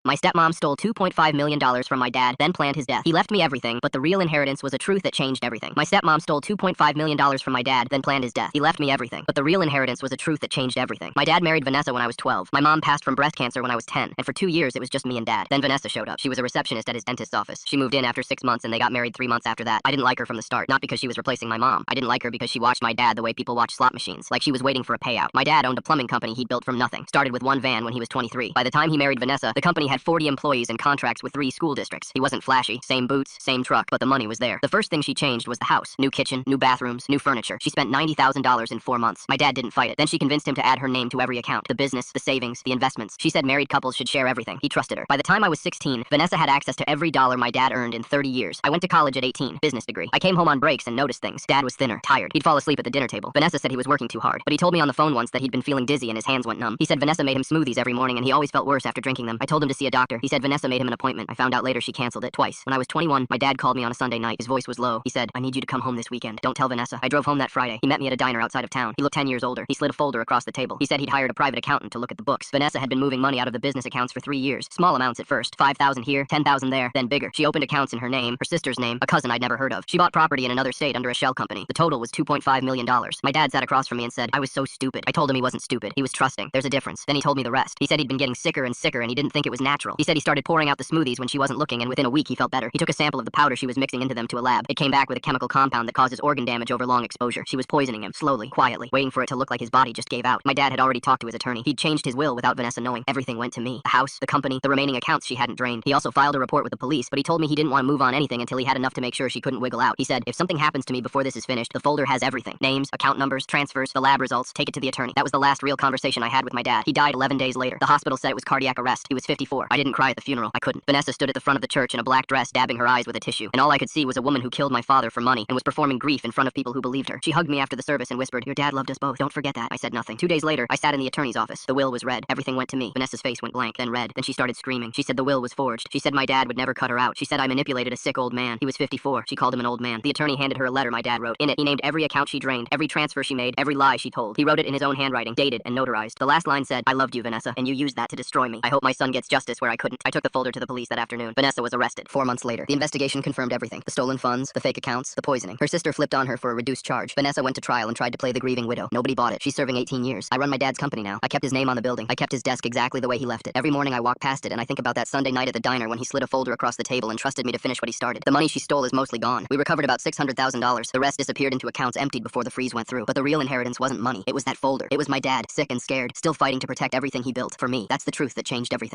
My stepmom stole $2.5 million from my dad, then planned his death. He left me everything, but the real inheritance was a truth that changed everything. My stepmom stole $2.5 million from my dad, then planned his death. He left me everything, but the real inheritance was a truth that changed everything. My dad married Vanessa when I was 12. My mom passed from breast cancer when I was 10, and for 2 years it was just me and dad. Then Vanessa showed up. She was a receptionist at his dentist's office. She moved in after 6 months and they got married 3 months after that. I didn't like her from the start, not because she was replacing my mom. I didn't like her because she watched my dad the way people watch slot machines, like she was waiting for a payout. My dad owned a plumbing company he'd built from nothing. Started with one van when he was 23. By the time he married Vanessa, the company had 40 employees and contracts with 3 school districts. He wasn't flashy, same boots, same truck, but the money was there. The first thing she changed was the house. New kitchen, new bathrooms, new furniture. She spent $90,000 in 4 months. My dad didn't fight it. Then she convinced him to add her name to every account. The business, the savings, the investments. She said married couples should share everything. He trusted her. By the time I was 16, Vanessa had access to every dollar my dad earned in 30 years. I went to college at 18, business degree. I came home on breaks and noticed things. Dad was thinner, tired. He'd fall asleep at the dinner table. Vanessa said he was working too hard, but he told me on the phone once that he'd been feeling dizzy and his hands went numb. He said Vanessa made him smoothies every morning and he always felt worse after drinking them. I told him to see a doctor. He said Vanessa made him an appointment. I found out later she canceled it twice. When I was 21, my dad called me on a Sunday night. His voice was low. He said, "I need you to come home this weekend. Don't tell Vanessa." I drove home that Friday. He met me at a diner outside of town. He looked 10 years older. He slid a folder across the table. He said he'd hired a private accountant to look at the books. Vanessa had been moving money out of the business accounts for 3 years. Small amounts at first. 5,000 here, 10,000 there, then bigger. She opened accounts in her name, her sister's name, a cousin I'd never heard of. She bought property in another state under a shell company. The total was $2.5 million. My dad sat across from me and said, "I was so stupid." I told him he wasn't stupid. He was trusting. There's a difference. Then he told me the rest. He said he'd been getting sicker and sicker and he didn't think it was natural. He said he started pouring out the smoothies when she wasn't looking and within a week he felt better. He took a sample of the powder she was mixing into them to a lab. It came back with a chemical compound that causes organ damage over long exposure. She was poisoning him, slowly, quietly, waiting for it to look like his body just gave out. My dad had already talked to his attorney. He'd changed his will without Vanessa knowing. Everything went to me. The house, the company, the remaining accounts she hadn't drained. He also filed a report with the police, but he told me he didn't want to move on anything until he had enough to make sure she couldn't wiggle out. He said, "If something happens to me before this is finished, the folder has everything. Names, account numbers, transfers, the lab results. Take it to the attorney." That was the last real conversation I had with my dad. He died 11 days later. The hospital said it was cardiac arrest. He was 54. I didn't cry at the funeral. I couldn't. Vanessa stood at the front of the church in a black dress, dabbing her eyes with a tissue. And all I could see was a woman who killed my father for money and was performing grief in front of people who believed her. She hugged me after the service and whispered, "Your dad loved us both. Don't forget that." I said nothing. 2 days later, I sat in the attorney's office. The will was read. Everything went to me. Vanessa's face went blank, then red. Then she started screaming. She said the will was forged. She said my dad would never cut her out. She said I manipulated a sick old man. He was 54. She called him an old man. The attorney handed her a letter my dad wrote. In it, he named every account she drained, every transfer she made, every lie she told. He wrote it in his own handwriting, dated and notarized. The last line said, "I loved you, Vanessa, and you used that to destroy me. I hope my son gets justice where I couldn't." I took the folder to the police that afternoon. Vanessa was arrested. 4 months later, the investigation confirmed everything. The stolen funds, the fake accounts, the poisoning. Her sister flipped on her for a reduced charge. Vanessa went to trial and tried to play the grieving widow. Nobody bought it. She's serving 18 years. I run my dad's company now. I kept his name on the building. I kept his desk exactly the way he left it. Every morning I walk past it and I think about that Sunday night at the diner when he slid a folder across the table and trusted me to finish what he started. The money she stole is mostly gone. We recovered about $600,000. The rest disappeared into accounts emptied before the freeze went through. But the real inheritance wasn't money. It was that folder. It was my dad, sick and scared, still fighting to protect everything he built. For me, that's the truth that changed everything.